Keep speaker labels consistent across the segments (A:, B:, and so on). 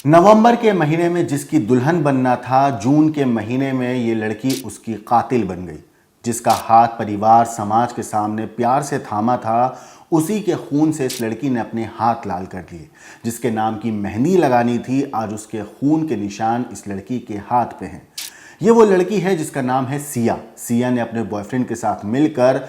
A: नवंबर के महीने में जिसकी दुल्हन बनना था, जून के महीने में ये लड़की उसकी कातिल बन गई। जिसका हाथ परिवार समाज के सामने प्यार से थामा था, उसी के खून से इस लड़की ने अपने हाथ लाल कर लिए। जिसके नाम की मेहंदी लगानी थी, आज उसके खून के निशान इस लड़की के हाथ पे हैं। ये वो लड़की है जिसका नाम है सिया। सिया ने अपने बॉयफ्रेंड के साथ मिलकर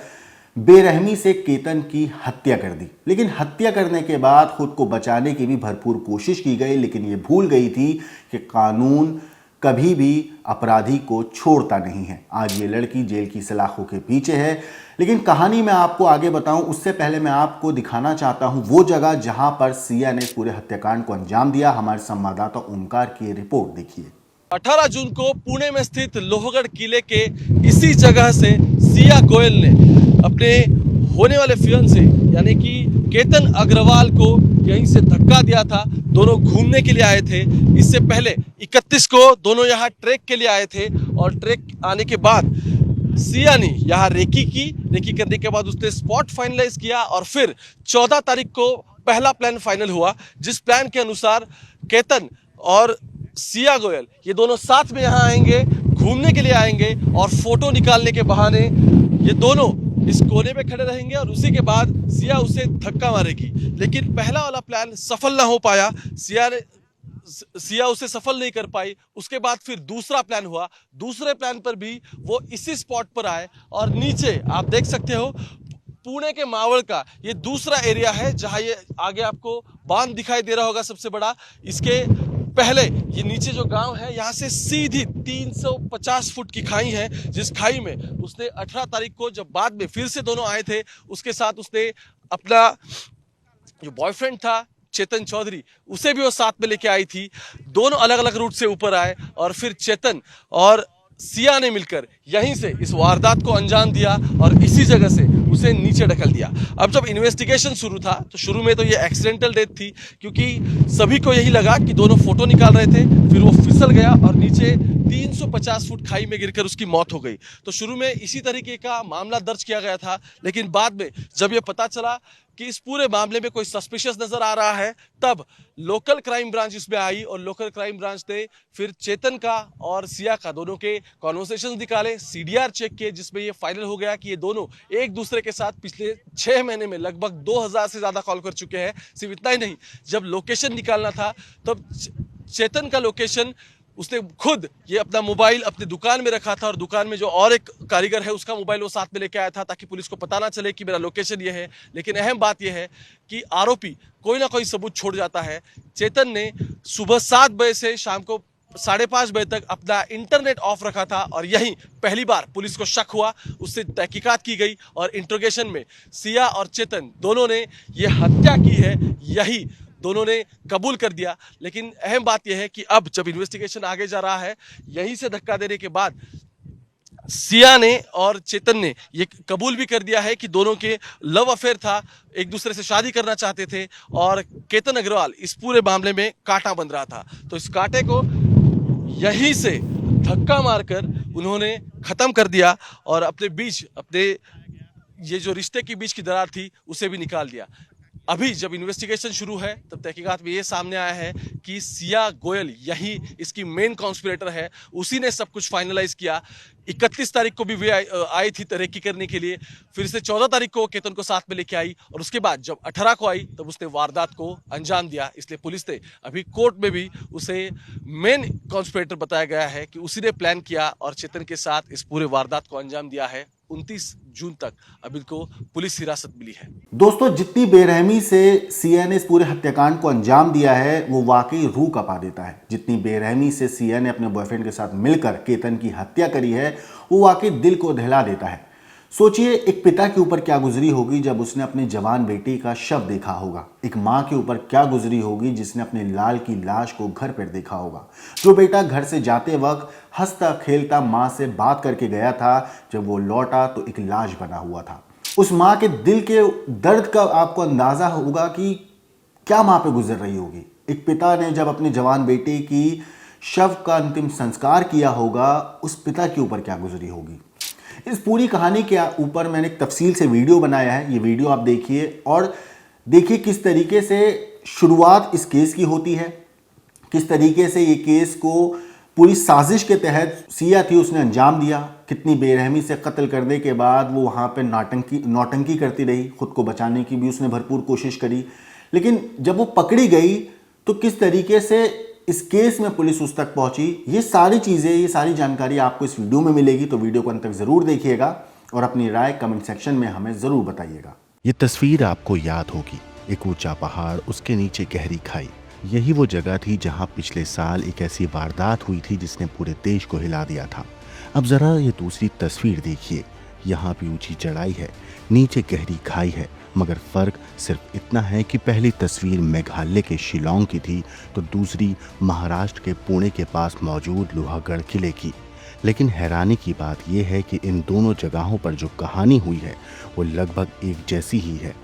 A: बेरहमी से केतन की हत्या कर दी। लेकिन हत्या करने के बाद खुद को बचाने की भी भरपूर कोशिश की गई, लेकिन ये भूल गई थी कि कानून कभी भी अपराधी को छोड़ता नहीं है। आज ये लड़की जेल की सलाखों के पीछे है। लेकिन कहानी मैं आपको आगे बताऊं उससे पहले मैं आपको दिखाना चाहता हूं वो जगह जहां पर सिया ने पूरे हत्याकांड को अंजाम दिया। हमारे संवाददाता ओमकार की रिपोर्ट देखिए।
B: 18 जून को पुणे में स्थित लोहगढ़ किले के इसी जगह से सिया गोयल ने अपने होने वाले फियांसे यानी कि केतन अग्रवाल को यहीं से धक्का दिया था। दोनों घूमने के लिए आए थे। इससे पहले 31 को दोनों यहाँ ट्रैक के लिए आए थे और ट्रैक आने के बाद सिया ने यहाँ रेकी करने के बाद उसने स्पॉट फाइनलाइज किया और फिर 14 तारीख को पहला प्लान फाइनल हुआ, जिस प्लान के अनुसार केतन और सिया गोयल ये दोनों साथ में यहाँ आएंगे, घूमने के लिए आएंगे और फोटो निकालने के बहाने ये दोनों इस कोने पे खड़े रहेंगे और उसी के बाद सिया उसे धक्का मारेगी। लेकिन पहला वाला प्लान सफल ना हो पाया, सिया उसे सफल नहीं कर पाई। उसके बाद फिर दूसरा प्लान हुआ। दूसरे प्लान पर भी वो इसी स्पॉट पर आए और नीचे आप देख सकते हो पुणे के मावल का ये दूसरा एरिया है जहां ये आगे आपको बांध दिखाई दे रहा होगा सबसे बड़ा। इसके पहले ये नीचे जो गांव है यहाँ से सीधी 350 फुट की खाई है, जिस खाई में उसने 18 तारीख को जब बाद में फिर से दोनों आए थे उसके साथ उसने अपना जो बॉयफ्रेंड था चेतन चौधरी उसे भी वो साथ में लेके आई थी। दोनों अलग अलग रूट से ऊपर आए और फिर चेतन और सिया ने मिलकर यहीं से इस वारदात को अंजाम दिया और इसी जगह से उसे नीचे ढकल दिया। अब जब इन्वेस्टिगेशन शुरू था तो शुरू में तो ये एक्सीडेंटल डेथ थी, क्योंकि सभी को यही लगा कि दोनों फोटो निकाल रहे थे, फिर वो फिसल गया और नीचे 350 फुट खाई में गिरकर उसकी मौत हो गई। तो शुरू में इसी तरीके का मामला दर्ज किया गया था, लेकिन बाद में जब ये पता चला कि इस पूरे मामले में कोई सस्पिशियस नजर आ रहा है, तब लोकल क्राइम ब्रांच इसमें आई और लोकल क्राइम ब्रांच ने फिर चेतन का और सिया का दोनों के कॉन्वर्सेशंस निकाले, सीडीआर चेक किए, जिसमें ये फाइनल हो गया कि ये दोनों एक दूसरे के साथ पिछले 6 महीने में लगभग 2000 से ज्यादा कॉल कर चुके हैं। सिर्फ इतना ही नहीं, जब लोकेशन निकालना था तब चेतन का लोकेशन उसने खुद ये अपना मोबाइल अपने दुकान में रखा था और दुकान में जो और एक कारीगर है उसका मोबाइल वो साथ में लेके आया था ताकि पुलिस को पता ना चले कि मेरा लोकेशन ये है। लेकिन अहम बात ये है कि आरोपी कोई ना कोई सबूत छोड़ जाता है। चेतन ने सुबह 7 बजे से शाम को 5:30 बजे तक अपना इंटरनेट ऑफ रखा था और यही पहली बार पुलिस को शक हुआ, उससे तहकीकात की गई और इंट्रोगेशन में सिया और चेतन दोनों ने ये हत्या की है यही दोनों ने कबूल कर दिया। लेकिन अहम बात यह है कि अब जब इन्वेस्टिगेशन आगे जा रहा है, यहीं से धक्का देने के बाद सिया ने और चेतन ने ये कबूल भी कर दिया है कि दोनों के लव अफेयर था, एक दूसरे से शादी करना चाहते थे और केतन अग्रवाल इस पूरे मामले में कांटा बन रहा था। तो इस कांटे को यहीं से धक्का मारकर उन्होंने खत्म कर दिया और अपने बीच अपने ये जो रिश्ते के बीच की दरार थी उसे भी निकाल दिया। अभी जब इन्वेस्टिगेशन शुरू है तब तहकीकात में ये सामने आया है कि सिया गोयल यही इसकी मेन कॉन्स्पिरेटर है, उसी ने सब कुछ फाइनलाइज किया। 31 तारीख को भी वे आई थी तरेकी करने के लिए, फिर से 14 तारीख को केतन को साथ में लेके आई और उसके बाद जब 18 को आई तब उसने वारदात को अंजाम दिया। इसलिए पुलिस ने अभी कोर्ट में भी उसे मेन कॉन्स्पिरेटर बताया गया है कि उसी ने प्लान किया और चेतन के साथ इस पूरे वारदात को अंजाम दिया है। 29 जून तक अभी को पुलिस हिरासत मिली है।
A: दोस्तों, जितनी बेरहमी से सिया ने इस पूरे हत्याकांड को अंजाम दिया है वो वाकई रूह कपा देता है। जितनी बेरहमी से सिया ने अपने बॉयफ्रेंड के साथ मिलकर केतन की हत्या करी है वो वाकई दिल को दहला देता है। सोचिए एक पिता के ऊपर क्या गुजरी होगी जब उसने अपने जवान बेटी का शव देखा होगा। एक माँ के ऊपर क्या गुजरी होगी जिसने अपने लाल की लाश को घर पर देखा होगा। जो बेटा घर से जाते वक्त हंसता खेलता माँ से बात करके गया था, जब वो लौटा तो एक लाश बना हुआ था। उस माँ के दिल के दर्द का आपको अंदाजा होगा कि क्या माँ पे गुजर रही होगी। एक पिता ने जब अपने जवान बेटे की शव का अंतिम संस्कार किया होगा, उस पिता के ऊपर क्या गुजरी होगी। इस पूरी कहानी के ऊपर मैंने एक तफसील से वीडियो बनाया है। ये वीडियो आप देखिए और देखिए किस तरीके से शुरुआत इस केस की होती है, किस तरीके से ये केस को पूरी साजिश के तहत सिया थी उसने अंजाम दिया, कितनी बेरहमी से कत्ल करने के बाद वो वहाँ पे नौटंकी करती रही, खुद को बचाने की भी उसने भरपूर कोशिश करी, लेकिन जब वो पकड़ी गई तो किस तरीके से इस केस में पुलिस उस तक पहुंची, ये सारी चीज़ें, ये सारी जानकारी आपको इस वीडियो में मिलेगी। तो वीडियो को अंत तक ज़रूर देखिएगा और अपनी राय कमेंट सेक्शन में हमें ज़रूर बताइएगा।
C: ये तस्वीर आपको याद होगी, एक ऊंचा पहाड़, उसके नीचे गहरी खाई। यही वो जगह थी जहां पिछले साल एक ऐसी वारदात हुई थी जिसने पूरे देश को हिला दिया था। अब जरा ये दूसरी तस्वीर देखिए, यहाँ भी ऊंची चढ़ाई है, नीचे गहरी खाई है, मगर फर्क सिर्फ इतना है कि पहली तस्वीर मेघालय के शिलोंग की थी तो दूसरी महाराष्ट्र के पुणे के पास मौजूद लोहागढ़ किले की। लेकिन हैरानी की बात यह है कि इन दोनों जगहों पर जो कहानी हुई है वो लगभग एक जैसी ही है।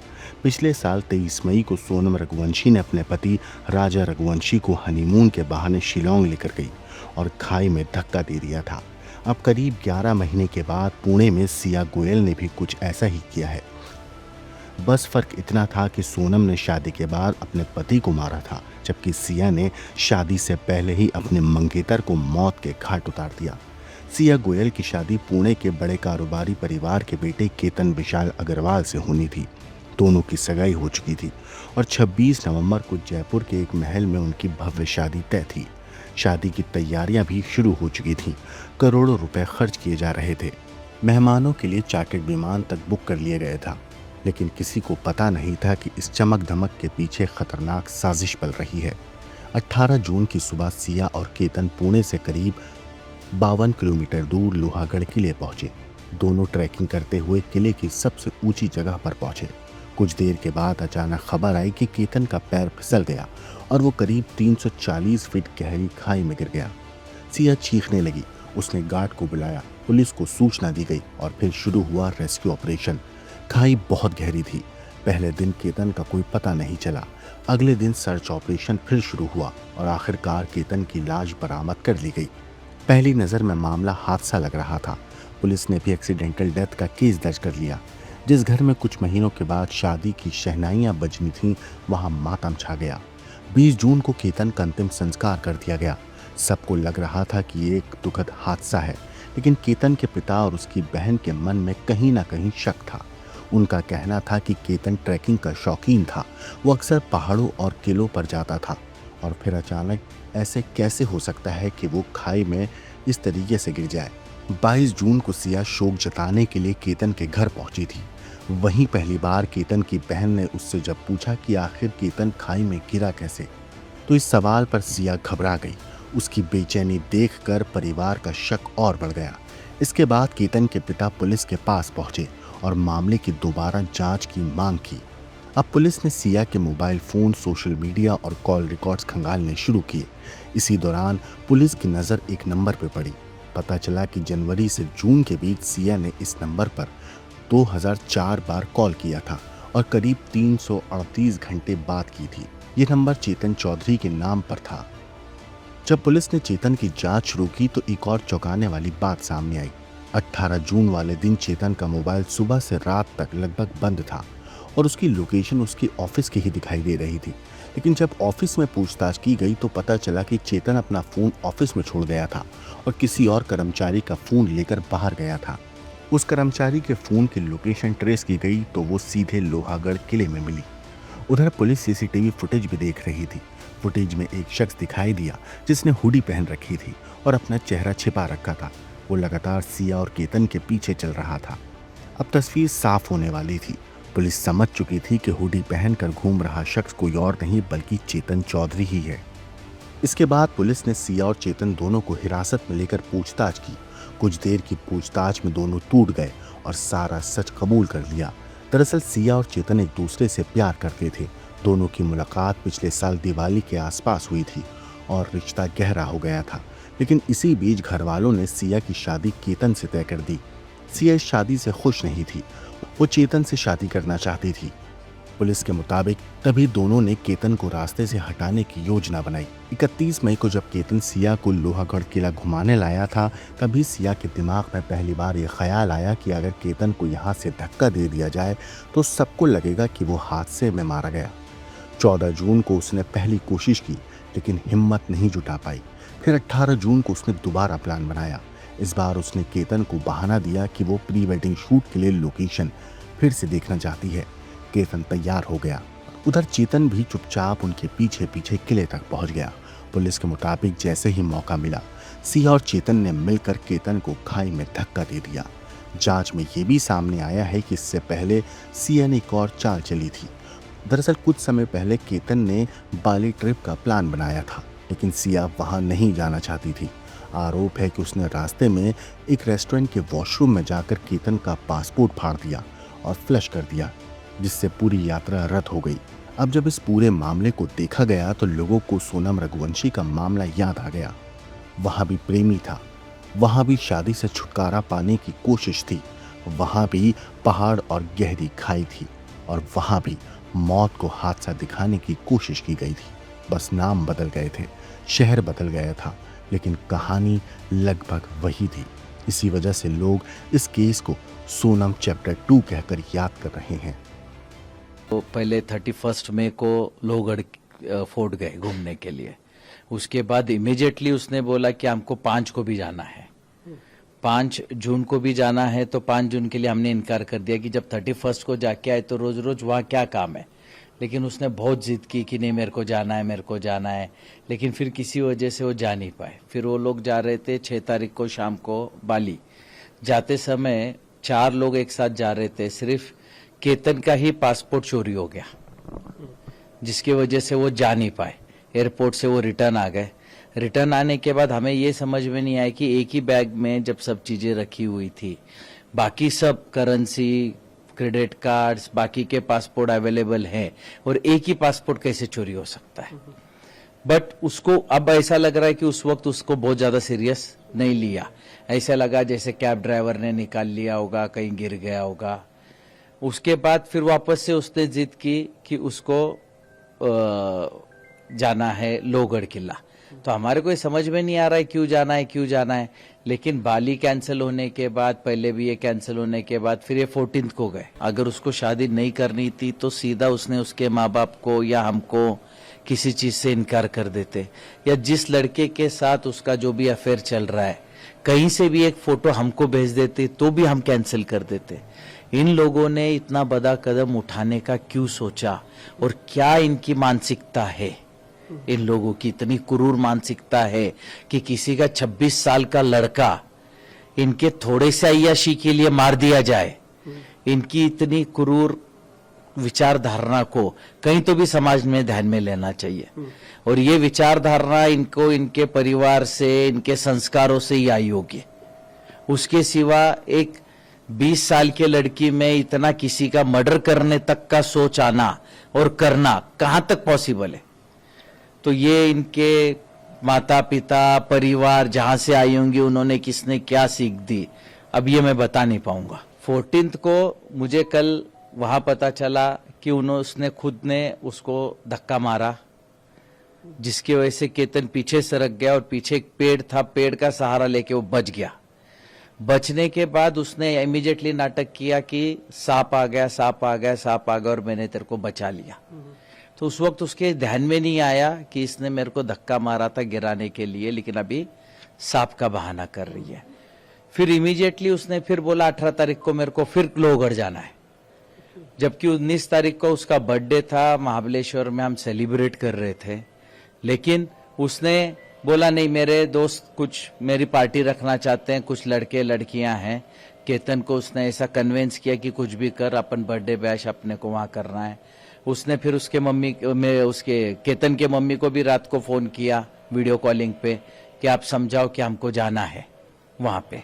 C: पिछले साल 23 मई को सोनम रघुवंशी ने अपने पति राजा रघुवंशी को हनीमून के बहाने शिलोंग लेकर गई और खाई में धक्का दे दिया था। अब करीब 11 महीने के बाद पुणे में सिया गोयल ने भी कुछ ऐसा ही किया है। बस फर्क इतना था कि सोनम ने शादी के बाद अपने पति को मारा था, जबकि सिया ने शादी से पहले ही अपने मंगेतर को मौत के घाट उतार दिया। सिया गोयल की शादी पुणे के बड़े कारोबारी परिवार के बेटे केतन विशाल अग्रवाल से होनी थी। दोनों की सगाई हो चुकी थी और 26 नवंबर को जयपुर के एक महल में उनकी भव्य शादी तय थी। शादी की तैयारियां भी शुरू हो चुकी थीं। करोड़ों रुपए खर्च किए जा रहे थे। मेहमानों के लिए चार्टर्ड विमान तक बुक कर लिया गया था, लेकिन किसी को पता नहीं था कि इस चमक धमक के पीछे खतरनाक साजिश पल रही है। 18 जून की सुबह सिया और केतन पुणे से करीब 52 किलोमीटर दूर लोहागढ़ किले पहुंचे। दोनों ट्रैकिंग करते हुए किले की सबसे ऊंची जगह पर पहुंचे। कुछ देर के बाद अचानक खबर आई कि केतन का पैर फिसल गया और वो करीब 340 फीट गहरी खाई में गिर गया। सिया चीखने लगी। उसने गार्ड को बुलाया, पुलिस को सूचना दी गई और फिर शुरू हुआ रेस्क्यू ऑपरेशन। खाई बहुत गहरी थी। पहले दिन केतन का कोई पता नहीं चला। अगले दिन सर्च ऑपरेशन फिर शुरू हुआ और आखिरकार केतन की लाश बरामद कर ली गई। पहली नज़र में मामला हादसा लग रहा था। पुलिस ने भी एक्सीडेंटल डेथ का केस दर्ज कर लिया। जिस घर में कुछ महीनों के बाद शादी की शहनाइयां बजनी थीं, वहां मातम छा गया। 20 जून को केतन का अंतिम संस्कार कर दिया गया। सबको लग रहा था कि ये एक दुखद हादसा है, लेकिन केतन के पिता और उसकी बहन के मन में कहीं ना कहीं शक था। उनका कहना था कि केतन ट्रैकिंग का शौकीन था। वो अक्सर पहाड़ों और किलों पर जाता था और फिर अचानक ऐसे कैसे हो सकता है कि वो खाई में इस तरीके से गिर जाए। 22 जून को सिया शोक जताने के लिए केतन के घर पहुंची थी। वहीं पहली बार केतन की बहन ने उससे जब पूछा कि आखिर केतन खाई में गिरा कैसे, तो इस सवाल पर सिया घबरा गई। उसकी बेचैनी देखकर परिवार का शक और बढ़ गया। इसके बाद केतन के पिता पुलिस के पास पहुंचे और मामले की दोबारा जांच की मांग की। अब पुलिस ने सिया के मोबाइल फोन, सोशल मीडिया और कॉल रिकॉर्ड्स खंगालने शुरू किए। इसी दौरान पुलिस की नज़र एक नंबर पर पड़ी। पता चला कि जनवरी से जून के बीच सिया ने इस नंबर पर 2004 बार कॉल किया था और करीब 338 घंटे बात की थी। ये नंबर चेतन चौधरी के नाम पर था। जब पुलिस ने चेतन की जांच शुरू की तो एक और चौंकाने वाली बात सामने आई। 18 जून वाले दिन चेतन का मोबाइल सुबह से रात तक लगभग बंद था और उसकी लोकेशन उसकी ऑफिस की ही दिखाई दे रही थी। लेकिन जब ऑफिस में पूछताछ की गई तो पता चला कि चेतन अपना फ़ोन ऑफिस में छोड़ गया था और किसी और कर्मचारी का फ़ोन लेकर बाहर गया था। उस कर्मचारी के फ़ोन की लोकेशन ट्रेस की गई तो वो सीधे लोहागढ़ किले में मिली। उधर पुलिस सीसीटीवी फुटेज भी देख रही थी। फुटेज में एक शख्स दिखाई दिया जिसने हुडी पहन रखी थी और अपना चेहरा छिपा रखा था। वो लगातार सिया और केतन के पीछे चल रहा था। अब तस्वीर साफ होने वाली थी। पुलिस समझ चुकी थी कि हुडी पहनकर घूम रहा शख्स कोई और नहीं बल्कि चेतन चौधरी ही है। इसके बाद पुलिस ने सिया और चेतन दोनों को हिरासत में लेकर पूछताछ की। कुछ देर की पूछताछ में दोनों टूट गए और सारा सच कबूल कर लिया। दरअसल सिया और चेतन एक दूसरे से प्यार करते थे। दोनों की मुलाकात पिछले साल दिवाली के आसपास हुई थी और रिश्ता गहरा हो गया था। लेकिन इसी बीच घर वालों ने सिया की शादी केतन से तय कर दी। सिया इस शादी से खुश नहीं थी। वो चेतन से शादी करना चाहती थी। पुलिस के मुताबिक तभी दोनों ने केतन को रास्ते से हटाने की योजना बनाई। 31 मई को जब केतन सिया को लोहागढ़ किला घुमाने लाया था, तभी सिया के दिमाग में पहली बार ये ख्याल आया कि अगर केतन को यहाँ से धक्का दे दिया जाए तो सबको लगेगा कि वो हादसे में मारा गया। 14 जून को उसने पहली कोशिश की। लेकिन हिम्मत नहीं जुटा पाई। फिर 18 जून को उसने दोबारा प्लान बनाया। इस बार उसने केतन को बहाना दिया कि वो प्री वेडिंग शूट के लिए लोकेशन फिर से देखना चाहती है। केतन तैयार हो गया। उधर चेतन भी चुपचाप उनके पीछे पीछे किले तक पहुंच गया। पुलिस के मुताबिक जैसे ही मौका मिला, सिया और चेतन ने मिलकर केतन को खाई में धक्का दे दिया। जांच में यह भी सामने आया है कि इससे पहले सिया ने एक और चाल चली थी। दरअसल कुछ समय पहले केतन ने बाली ट्रिप का प्लान बनाया था, लेकिन सिया वहां नहीं जाना चाहती थी। आरोप है कि उसने रास्ते में एक रेस्टोरेंट के वॉशरूम में जाकर केतन का पासपोर्ट फाड़ दिया और फ्लश कर दिया, जिससे पूरी यात्रा रद्द हो गई। अब जब इस पूरे मामले को देखा गया तो लोगों को सोनम रघुवंशी का मामला याद आ गया। वहां भी प्रेमी था, वहां भी शादी से छुटकारा पाने की कोशिश थी, वहां भी पहाड़ और गहरी खाई थी, और वहां भी मौत को हादसा दिखाने की कोशिश की गई थी। बस नाम बदल गए थे, शहर बदल गया था, लेकिन कहानी लगभग वही थी। इसी वजह से लोग इस केस को सोनम चैप्टर 2 कहकर याद कर रहे हैं।
D: तो पहले 31 मई को लोहगढ़ फोर्ट गए घूमने के लिए। उसके बाद इमीडिएटली उसने बोला कि हमको 5 को भी जाना है, 5 जून को भी जाना है। तो 5 जून के लिए हमने इनकार कर दिया कि जब 31 को जाके आए तो रोज रोज वहाँ क्या काम है। लेकिन उसने बहुत जिद की कि नहीं मेरे को जाना है, मेरे को जाना है। लेकिन फिर किसी वजह से वो जा नहीं पाए। फिर वो लोग जा रहे थे 6 तारीख को शाम को बाली। जाते समय 4 लोग एक साथ जा रहे थे, सिर्फ केतन का ही पासपोर्ट चोरी हो गया, जिसकी वजह से वो जा नहीं पाए। एयरपोर्ट से वो रिटर्न आ गए। रिटर्न आने के बाद हमें ये समझ में नहीं आया कि एक ही बैग में जब सब चीजें रखी हुई थी, बाकी सब करेंसी, क्रेडिट कार्ड्स, बाकी के पासपोर्ट अवेलेबल हैं, और एक ही पासपोर्ट कैसे चोरी हो सकता है। बट उसको अब ऐसा लग रहा है कि उस वक्त उसको बहुत ज्यादा सीरियस नहीं लिया। ऐसा लगा जैसे कैब ड्राइवर ने निकाल लिया होगा, कहीं गिर गया होगा। उसके बाद फिर वापस से उसने जिद की कि उसको जाना है लोहगढ़ किला। तो हमारे को समझ में नहीं आ रहा है क्यों जाना है, क्यों जाना है। लेकिन बाली कैंसिल होने के बाद, पहले भी ये कैंसिल होने के बाद, फिर ये 14 को गए। अगर उसको शादी नहीं करनी थी तो सीधा उसने उसके माँ बाप को या हमको किसी चीज से इनकार कर देते, या जिस लड़के के साथ उसका जो भी अफेयर चल रहा है कहीं से भी एक फोटो हमको भेज देते तो भी हम कैंसिल कर देते। इन लोगों ने इतना बड़ा कदम उठाने का क्यों सोचा, और क्या इनकी मानसिकता है। इन लोगों की इतनी क्रूर मानसिकता है कि किसी का 26 साल का लड़का इनके थोड़े से अय्याशी के लिए मार दिया जाए। इनकी इतनी क्रूर विचारधारणा को कहीं तो भी समाज में ध्यान में लेना चाहिए। और ये विचारधारणा इनको इनके परिवार से, इनके संस्कारों से ही आई होगी। उसके सिवा एक 20 साल के लड़की में इतना किसी का मर्डर करने तक का सोच आना और करना कहां तक पॉसिबल है। तो ये इनके माता पिता, परिवार जहां से आई होंगी, उन्होंने किसने क्या सीख दी, अब ये मैं बता नहीं पाऊंगा। 14 को मुझे कल वहां पता चला कि उसने खुद ने उसको धक्का मारा, जिसकी वजह से केतन पीछे सरक गया, और पीछे एक पेड़ था, पेड़ का सहारा लेके वो बच गया। बचने के बाद उसने इमीडिएटली नाटक किया कि सांप आ गया, सांप आ गया, सांप आ गया, और मैंने तेरे को बचा लिया। तो उस वक्त उसके ध्यान में नहीं आया कि इसने मेरे को धक्का मारा था गिराने के लिए, लेकिन अभी सांप का बहाना कर रही है। फिर इमीडिएटली उसने फिर बोला 18 तारीख को मेरे को फिर लोहगढ़ जाना है, जबकि 19 तारीख को उसका बर्थडे था। महाबलेश्वर में हम सेलिब्रेट कर रहे थे, लेकिन उसने बोला नहीं, मेरे दोस्त कुछ मेरी पार्टी रखना चाहते हैं, कुछ लड़के लड़कियां हैं। केतन को उसने ऐसा कन्विंस किया कि कुछ भी कर, अपन बर्थडे बैश अपने को वहां करना है। उसने फिर उसके उसके केतन के मम्मी को भी रात को फोन किया वीडियो कॉलिंग पे कि आप समझाओ कि हमको जाना है वहां पे।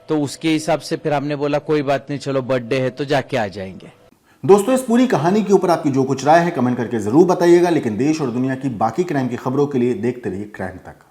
D: तो उसके हिसाब से फिर हमने बोला कोई बात नहीं, चलो बर्थडे है तो जाके आ जाएंगे।
A: दोस्तों, इस पूरी कहानी के ऊपर आपकी जो कुछ राय है कमेंट करके जरूर बताइएगा। लेकिन देश और दुनिया की बाकी क्राइम की खबरों के लिए देखते रहिए क्राइम तक।